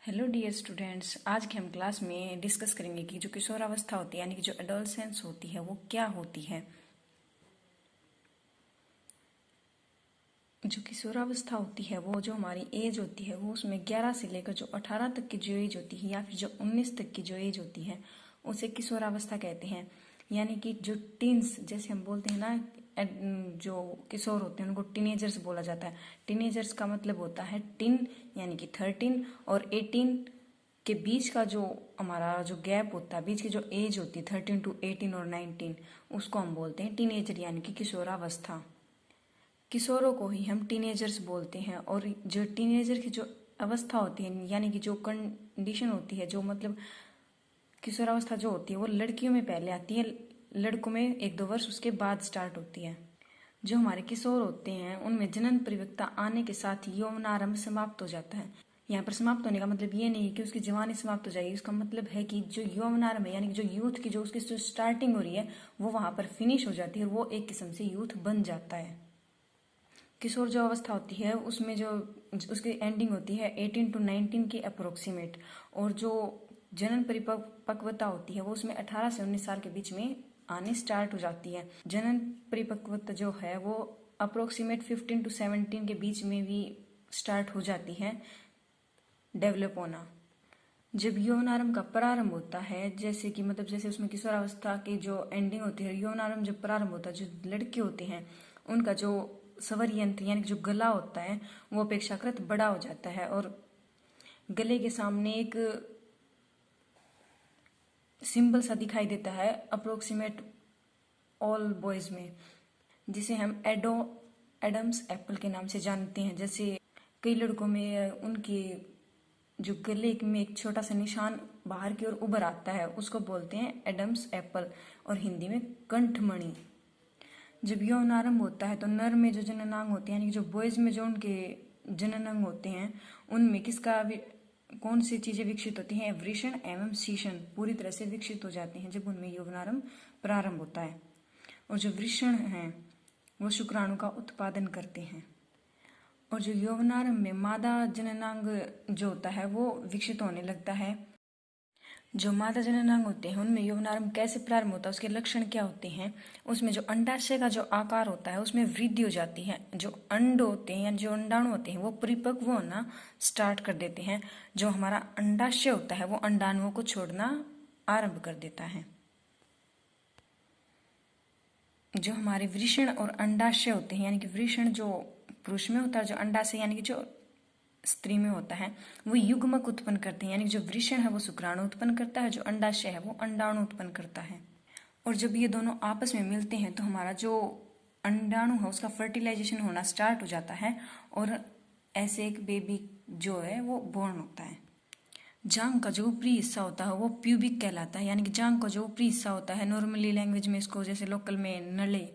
Hello dear students, आज के हम क्लास में डिस्कस करेंगे कि जो किशोरावस्था होती है यानी कि जो एडोलसेंस होती है वो क्या होती है। जो किशोरावस्था होती है वो जो हमारी एज होती है वो उसमें 11 से लेकर जो 18 तक की जो एज होती है या फिर जो 19 तक की जो एज होती है उसे किशोरावस्था कहते हैं। यानी कि जो टीन्स जैसे हम बोलते हैं ना, जो किशोर होते हैं उनको टीनेजर्स बोला जाता है। टीनेजर्स का मतलब होता है टीन यानी कि 13 और 18 के बीच का जो हमारा जो गैप होता है, बीच की जो एज होती है 13 to 18 और 19, उसको हम बोलते हैं टीनेजर यानी कि किशोरावस्था। किशोरों को ही हम टीनेजर्स बोलते हैं। और जो टीनेजर की जो अवस्था होती है यानी कि जो कंडीशन होती है, जो मतलब किशोरावस्था जो होती है वो लड़कियों में पहले आती है, लड़कों में 1-2 वर्ष उसके बाद स्टार्ट होती है। जो हमारे किशोर होते हैं उनमें जनन परिपक्वता आने के साथ ही यौवनारंभ समाप्त हो जाता है। यहाँ पर समाप्त होने का मतलब ये नहीं कि उसकी जवानी समाप्त हो जाएगी, उसका मतलब है कि जो यौवनारंभ है यानी कि जो यूथ की जो उसकी जो स्टार्टिंग हो रही है वो वहां पर फिनिश हो जाती है और वो एक किस्म से यूथ बन जाता है। किशोर जो अवस्था होती है उसमें जो उसकी एंडिंग होती है 18 to 19 के अप्रोक्सीमेट। और जो जनन परिपक्वता होती है वो उसमें 18 से 19 साल के बीच में आने स्टार्ट हो जाती है। जनन परिपक्वता जो है वो अप्रोक्सीमेट 15 to 17 के बीच में भी स्टार्ट हो जाती है डेवलप होना। जब यौनारंभ का प्रारंभ होता है, जैसे कि मतलब जैसे उसमें किशोरावस्था की जो एंडिंग होती है, यौनारंभ जब प्रारंभ होता है, जो लड़के होते हैं उनका जो स्वर यंत्र यानी जो गला होता है वो अपेक्षाकृत बड़ा हो जाता है और गले के सामने एक सिंबल सा दिखाई देता है अप्रोक्सीमेट ऑल बॉयज में, जिसे हम एडम्स एप्पल के नाम से जानते हैं। जैसे कई लड़कों में उनके जो गले में एक छोटा सा निशान बाहर की ओर उभर आता है उसको बोलते हैं एडम्स एप्पल और हिंदी में कंठमणि। जब यौनारंभ होता है तो नर में जो जननांग होते हैं यानी कि जो बॉयज में जो उनके जननांग होते हैं उनमें कौन सी चीजें विकसित होती हैं? वृषण एवं शीशन पूरी तरह से विकसित हो जाते हैं जब उनमें यौवनारंभ प्रारंभ होता है। और जो वृषण हैं वो शुक्राणु का उत्पादन करते हैं। और जो यौवनारंभ में मादा जननांग जो होता है वो विकसित होने लगता है। जो मादा जननांग होते हैं उनमें यौवनारंभ कैसे प्रारंभ होता है, उसके लक्षण क्या होते हैं? उसमें जो अंडाशय का जो आकार होता है उसमें वृद्धि हो जाती है। जो अंड होते हैं या जो अंडाणु होते हैं वो परिपक्व होना स्टार्ट कर देते हैं। जो हमारा अंडाशय होता है वो अंडाणुओं को छोड़ना आरंभ कर देता है। जो हमारे वृषण और अंडाशय होते हैं यानी कि वृषण जो पुरुष में होता है, जो अंडाशय यानी कि जो स्त्री में होता है, वो युग्मक उत्पन्न करते हैं। यानी जो वृषण है वो शुक्राणु उत्पन्न करता है, जो अंडाशय है वो अंडाणु उत्पन्न करता है। और जब ये दोनों आपस में मिलते हैं तो हमारा जो अंडाणु है उसका फर्टिलाइजेशन होना स्टार्ट हो जाता है और ऐसे एक बेबी जो है वो बोर्न होता है। जांघ का जो ऊपरी हिस्सा होता है वो प्यूबिक कहलाता है। यानी कि जांघ का जो ऊपरी हिस्सा होता है, नॉर्मली लैंग्वेज में इसको जैसे लोकल में नले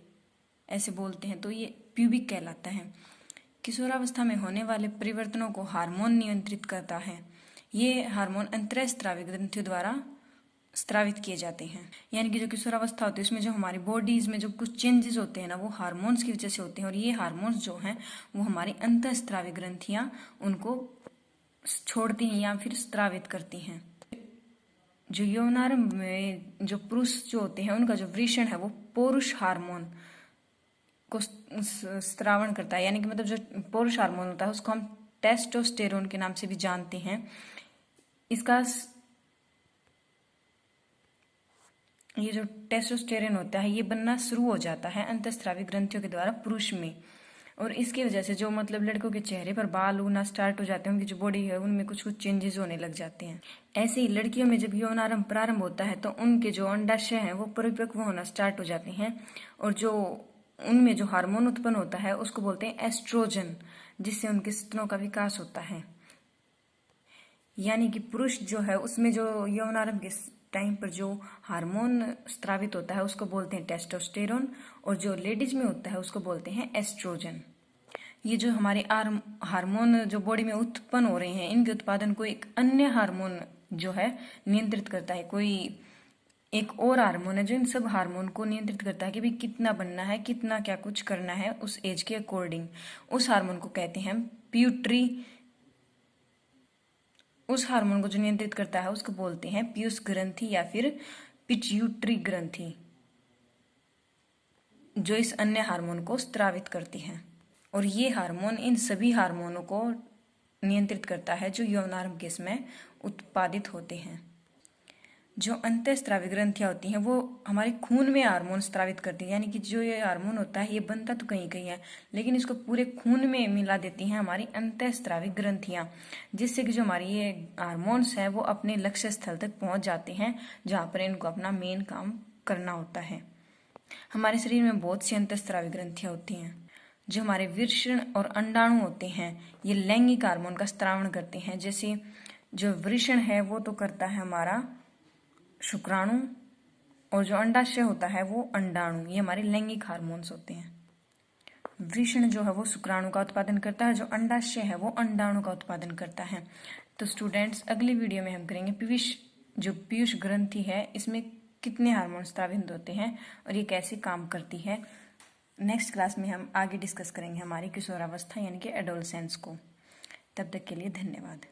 ऐसे बोलते हैं, तो ये प्यूबिक कहलाता है। किशोरावस्था में होने वाले परिवर्तनों को हार्मोन नियंत्रित करता है। ये हार्मोन अंतःस्रावी ग्रंथियों द्वारा स्त्रावित किए जाते हैं। यानी कि जो किशोरावस्था होती है उसमें जो हमारी बॉडीज में जो कुछ चेंजेस होते हैं ना वो हार्मोन्स की वजह से होते हैं। और ये हार्मोन्स जो हैं वो हमारी अंतःस्रावी ग्रंथियां उनको छोड़ती हैं या फिर स्त्रावित करती हैं। जो यौनारंभ में जो पुरुष जो होते हैं उनका जो वृषण है वो पौरुष हार्मोन को स्त्रावण करता है। यानी कि मतलब जो पौरुष हार्मोन होता है उसको हम टेस्टोस्टेरोन के नाम से भी जानते हैं। इसका ये जो टेस्टोस्टेरोन होता है ये बनना शुरू हो जाता है अंतःस्रावी ग्रंथियों के द्वारा पुरुष में। और इसकी वजह से जो मतलब लड़कों के चेहरे पर बाल उगना स्टार्ट हो जाते हैं, उनकी जो बॉडी है उनमें कुछ कुछ चेंजेस होने लग जाते हैं। ऐसे ही लड़कियों में जब यौनारंभ प्रारंभ होता है तो उनके जो अंडाशय हैं वो परिपक्व होना स्टार्ट हो जाते हैं और जो उनमें जो हार्मोन उत्पन्न होता है उसको बोलते हैं एस्ट्रोजन, जिससे उनके स्तनों का विकास होता है। यानी कि पुरुष जो है उसमें जो यौनारंभ के टाइम पर जो हार्मोन स्त्रावित होता है उसको बोलते हैं टेस्टोस्टेरोन और जो लेडीज में होता है उसको बोलते हैं एस्ट्रोजन। ये जो हमारे हार्मोन जो बॉडी में उत्पन्न हो रहे हैं इनके उत्पादन को एक अन्य हार्मोन जो है नियंत्रित करता है। कोई एक और हार्मोन है जो इन सब हार्मोन को नियंत्रित करता है कि भाई कितना बनना है, कितना क्या कुछ करना है उस एज के अकॉर्डिंग। उस हार्मोन को कहते हैं हम प्यूट्री उस हार्मोन को जो नियंत्रित करता है उसको बोलते हैं पीयूष ग्रंथि या फिर पिट्यूटरी ग्रंथि, जो इस अन्य हार्मोन को स्रावित करती है। और ये हार्मोन इन सभी हार्मोनों को नियंत्रित करता है जो यौनारंभ के समय उत्पादित होते हैं। जो अंतःस्रावी ग्रंथियां होती हैं वो हमारे खून में हार्मोन स्रावित करती है, यानी कि जो ये हार्मोन होता है ये बनता तो कहीं कहीं है, लेकिन इसको पूरे खून में मिला देती हैं हमारी अंतःस्रावी ग्रंथियां, जिससे कि जो हमारी ये हार्मोन्स है वो अपने लक्ष्य स्थल तक पहुंच जाते हैं जहाँ पर इनको अपना मेन काम करना होता है। हमारे शरीर में बहुत सी अंतःस्रावी ग्रंथियां होती हैं। जो हमारे वृषण और अंडाणु होते हैं ये लैंगिक हार्मोन का स्रावण करते हैं। जैसे जो वृषण है वो तो करता है हमारा शुक्राणु, और जो अंडाशय होता है वो अंडाणु, ये हमारे लैंगिक हार्मोन्स होते हैं। वृषण जो है वो शुक्राणु का उत्पादन करता है, जो अंडाशय है वो अंडाणु का उत्पादन करता है। तो स्टूडेंट्स, अगली वीडियो में हम करेंगे पीयूष ग्रंथि है इसमें कितने हार्मोन स्रावित होते हैं और ये कैसे काम करती है। नेक्स्ट क्लास में हम आगे डिस्कस करेंगे हमारी किशोरावस्था यानी कि एडोलसेंस को। तब तक के लिए धन्यवाद।